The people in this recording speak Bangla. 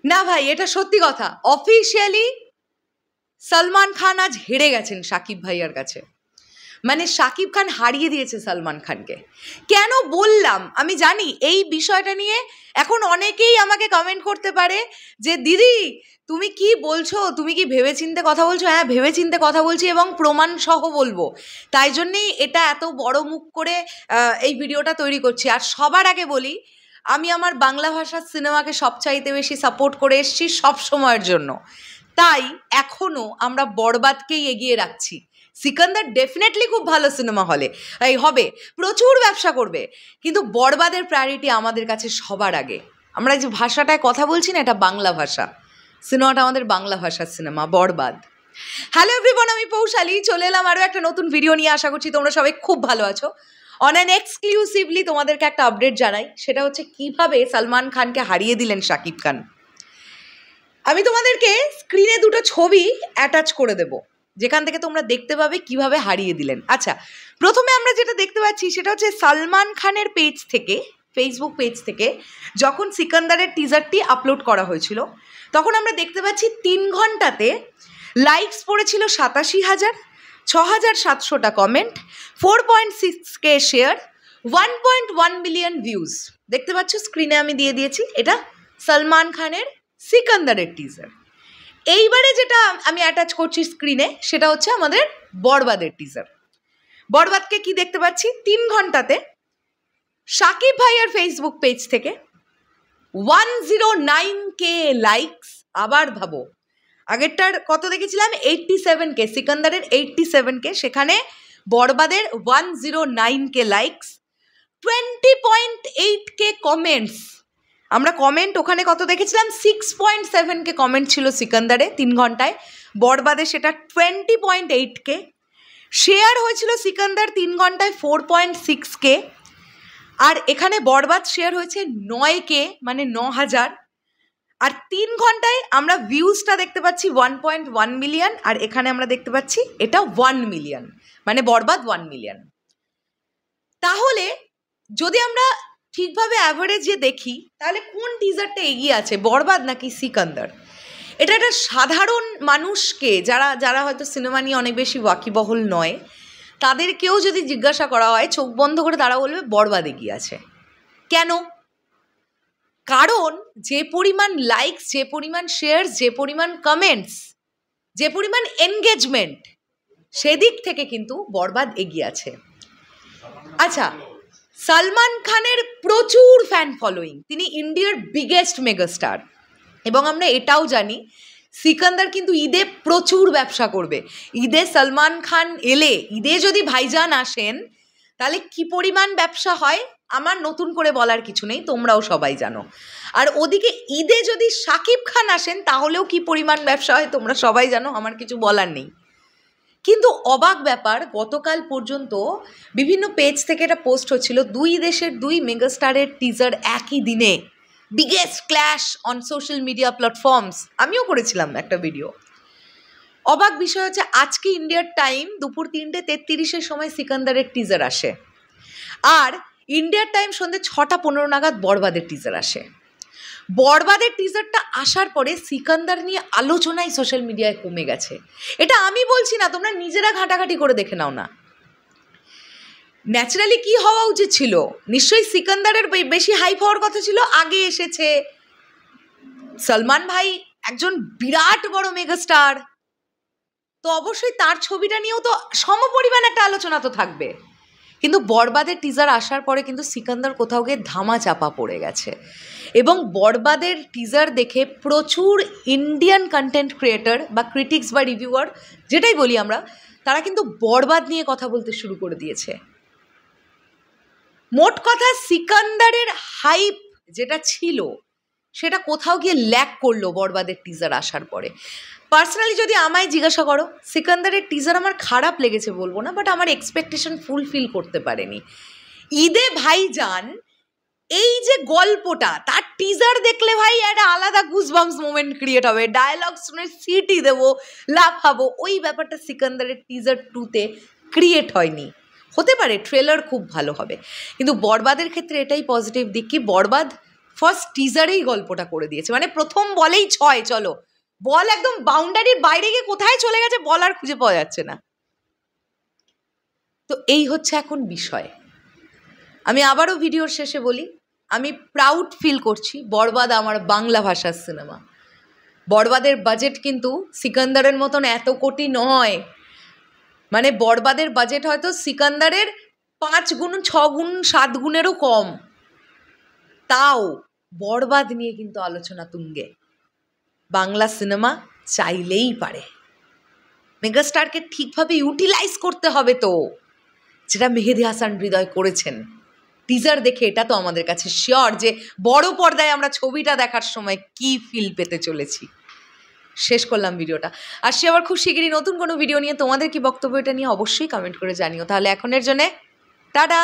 না ভাই, এটা সত্যি কথা। অফিসিয়ালি সলমান খান আজ হেরে গেছেন শাকিব ভাইয়ার কাছে। মানে শাকিব খান হারিয়ে দিয়েছে সলমান খানকে। কেন বললাম আমি জানি, এই বিষয়টা নিয়ে এখন অনেকেই আমাকে কমেন্ট করতে পারে যে দিদি তুমি কি বলছো, তুমি কি ভেবেচিন্তে কথা বলছো? হ্যাঁ, ভেবেচিন্তে কথা বলছি এবং প্রমাণ সহ বলবো। তাই জন্যেই এটা এত বড় মুখ করে এই ভিডিওটা তৈরি করছি। আর সবার আগে বলি, আমি আমার বাংলা ভাষার সিনেমাকে সবচাইতে বেশি সাপোর্ট করে এসেছি সব সময়ের জন্য। তাই এখনও আমরা বরবাদকেই এগিয়ে রাখছি। সিকান্দার ডেফিনেটলি খুব ভালো সিনেমা হলে এই হবে, প্রচুর ব্যবসা করবে, কিন্তু বরবাদের প্রায়োরিটি আমাদের কাছে সবার আগে। আমরা যে ভাষাটায় কথা বলছি না, এটা বাংলা ভাষা। সিনেমাটা আমাদের বাংলা ভাষার সিনেমা বরবাদ। হ্যালো এভরিওয়ান, আমি পৌশালী চলে এলাম আরও একটা নতুন ভিডিও নিয়ে। আশা করছি তোমরা সবাই খুব ভালো আছো। অন অ্যান এক্সক্লুসিভলি তোমাদেরকে একটা আপডেট জানাই, সেটা হচ্ছে কিভাবে সলমান খানকে হারিয়ে দিলেন শাকিব খান। আমি তোমাদেরকে স্ক্রিনে দুটো ছবি অ্যাটাচ করে দেব, যেখান থেকে তোমরা দেখতে পাবে কিভাবে হারিয়ে দিলেন। আচ্ছা, প্রথমে আমরা যেটা দেখতে পাচ্ছি সেটা হচ্ছে সালমান খানের পেজ থেকে, ফেসবুক পেজ থেকে যখন সিকান্দারের টিজারটি আপলোড করা হয়েছিল, তখন আমরা দেখতে পাচ্ছি 3 ঘন্টাতে লাইকস পড়েছিল 87,000, 6,700টা comment, 4.6K share, 1.1 million views. দেখতে পাচ্ছ স্ক্রিনে আমি দিয়ে দিয়েছি, এটা সলমান খানের সিকান্দারের টিজার। এইবারে যেটা আমি অ্যাটাচ করছি স্ক্রিনে সেটা হচ্ছে আমাদের বরবাদের টিজার। বরবাদকে কি দেখতে পাচ্ছি, 3 ঘন্টাতে শাকিব ভাইয়ার ফেসবুক পেজ থেকে 109K লাইকস। আবার ভাবো, আগেরটার কত দেখেছিলাম 87K, সিকান্দারের 87K, সেখানে বরবাদের 109K লাইকস, 20.8K কমেন্টস। আমরা কমেন্ট ওখানে কত দেখেছিলাম, 6.7K কমেন্ট ছিল সিকান্দারে 3 ঘন্টায়, বরবাদে সেটা 20.8K। শেয়ার হয়েছিল সিকান্দার 3 ঘন্টায় 4.6K, আর এখানে বরবাদ শেয়ার হয়েছে 9K, মানে 9,000। আর 3 ঘন্টায় আমরা ভিউজটা দেখতে পাচ্ছি 1.1 মিলিয়ন, আর এখানে আমরা দেখতে পাচ্ছি এটা 1 মিলিয়ন, মানে বরবাদ 1 মিলিয়ন। তাহলে যদি আমরা ঠিকভাবে অ্যাভারেজে দেখি, তাহলে কোন টিজারটা এগিয়ে আছে, বরবাদ নাকি সিকান্দার? এটা একটা সাধারণ মানুষকে, যারা হয়তো সিনেমা নিয়ে অনেক বেশি ওয়াকিবহল নয়, তাদেরকেও যদি জিজ্ঞাসা করা হয়, চোখ বন্ধ করে তারা বলবে বরবাদ এগিয়ে আছে। কেন? কারণ যে পরিমাণ লাইকস, যে পরিমাণ শেয়ারস, যে পরিমাণ কমেন্টস, যে পরিমাণ এনগেজমেন্ট, সেদিক থেকে কিন্তু বরবাদ এগিয়ে আছে। আচ্ছা, সলমান খানের প্রচুর ফ্যান ফলোয়িং, তিনি ইন্ডিয়ার বিগেস্ট মেগাস্টার, এবং আমরা এটাও জানি সিকান্দার কিন্তু ঈদে প্রচুর ব্যবসা করবে। ঈদে সলমান খান এলে, ঈদে যদি ভাইজান আসেন, তাহলে কি পরিমাণ ব্যবসা হয় আমার নতুন করে বলার কিছু নেই, তোমরাও সবাই জানো। আর ওদিকে ঈদে যদি শাকিব খান আসেন, তাহলেও কি পরিমাণ ব্যবসা হয় তোমরা সবাই জানো, আমার কিছু বলার নেই। কিন্তু অবাক ব্যাপার, গতকাল পর্যন্ত বিভিন্ন পেজ থেকে এটা পোস্ট হচ্ছিল, 2 দেশের 2 মেগাস্টারের টিজার একই দিনে, biggest clash on social media platforms. আমিও করেছিলাম একটা ভিডিও। অবাক বিষয় হচ্ছে, আজকে ইন্ডিয়ার টাইম দুপুর 3:33-এর সময় সিকান্দারের টিজার আসে, আর ইন্ডিয়ার টাইম সন্ধ্যে 6:15 নাগাদ বরবাদের টিজার আসে। বরবাদের টিজারটা আসার পরে সিকান্দার নিয়ে আলোচনাই সোশ্যাল মিডিয়ায় কমে গেছে। এটা আমি বলছি না, তোমরা নিজেরা ঘাটাঘাটি করে দেখে নাও না। ন্যাচারালি কি হওয়া উচিত ছিল, নিশ্চয়ই সিকান্দারের বেশি হাইপ হওয়ার কথা ছিল। আগে এসেছে সলমান ভাই, একজন বিরাট বড় মেগাস্টার, তো অবশ্যই তার ছবিটা নিয়েও তো সমপরিমাণ একটা আলোচনা তো থাকবে। কিন্তু বরবাদের টিজার আসার পরে কিন্তু সিকান্দার কোথাও গিয়ে ধামা চাপা পড়ে গেছে, এবং বরবাদের টিজার দেখে প্রচুর ইন্ডিয়ান কন্টেন্ট ক্রিয়েটর বা ক্রিটিক্স বা রিভিউয়ার, যেটাই বলি আমরা, তারা কিন্তু বরবাদ নিয়ে কথা বলতে শুরু করে দিয়েছে। মোট কথা, সিকান্দারের হাইপ যেটা ছিল সেটা কোথাও গিয়ে ল্যাক করলো বরবাদের টিজার আসার পরে। পার্সোনালি যদি আমায় জিজ্ঞাসা করো, সিকান্দারের টিজার আমার খারাপ লেগেছে বলবো না, বাট আমার এক্সপেকটেশন ফুলফিল করতে পারেনি। ঈদে ভাইজান এই যে গল্পটা, তার টিজার দেখলে ভাই একটা আলাদা গুজবাম্পস মোমেন্ট ক্রিয়েট হবে, ডায়ালগ শুনে সিটি দেবো, লাফাবো, ওই ব্যাপারটা সিকান্দারের টিজার 2-তে ক্রিয়েট হয়নি। হতে পারে ট্রেলার খুব ভালো হবে, কিন্তু বরবাদের ক্ষেত্রে এটাই পজিটিভ দিক কি বরবাদ ফার্স্ট টিজারেই গল্পটা করে দিয়েছে, মানে প্রথম বলেই 6, চলো বল একদম বাউন্ডারির বাইরে গিয়ে কোথায় চলে গেছে বল আর খুঁজে পাওয়া যাচ্ছে না। তো এই হচ্ছে এখন বিষয়। আমি আবারও ভিডিওর শেষে বলি, আমি প্রাউড ফিল করছি বরবাদ আমার বাংলা ভাষার সিনেমা। বরবাদের বাজেট কিন্তু সিকান্দারের মতন এত কোটি নয়, মানে বরবাদের বাজেট হয়তো সিকান্দারের 5 গুণ 6 গুণ 7 গুণেরও কম, তাও বরবাদ নিয়ে কিন্তু আলোচনা তুঙ্গে। বাংলা সিনেমা চাইলেই পারে, মেগাস্টারকে ঠিকভাবে ইউটিলাইজ করতে হবে, তো যেটা মেহেদী হাসান হৃদয় করেছেন। টিজার দেখে এটা তো আমাদের কাছে শিওর যে বড় পর্দায় আমরা ছবিটা দেখার সময় কি ফিল পেতে চলেছি। শেষ করলাম ভিডিওটা, আসছি আবার খুব শিগগিরই নতুন কোনো ভিডিও নিয়ে। তোমাদের কি বক্তব্য এটা নিয়ে অবশ্যই কমেন্ট করে জানিও। তাহলে এখনের জন্যে টাটা।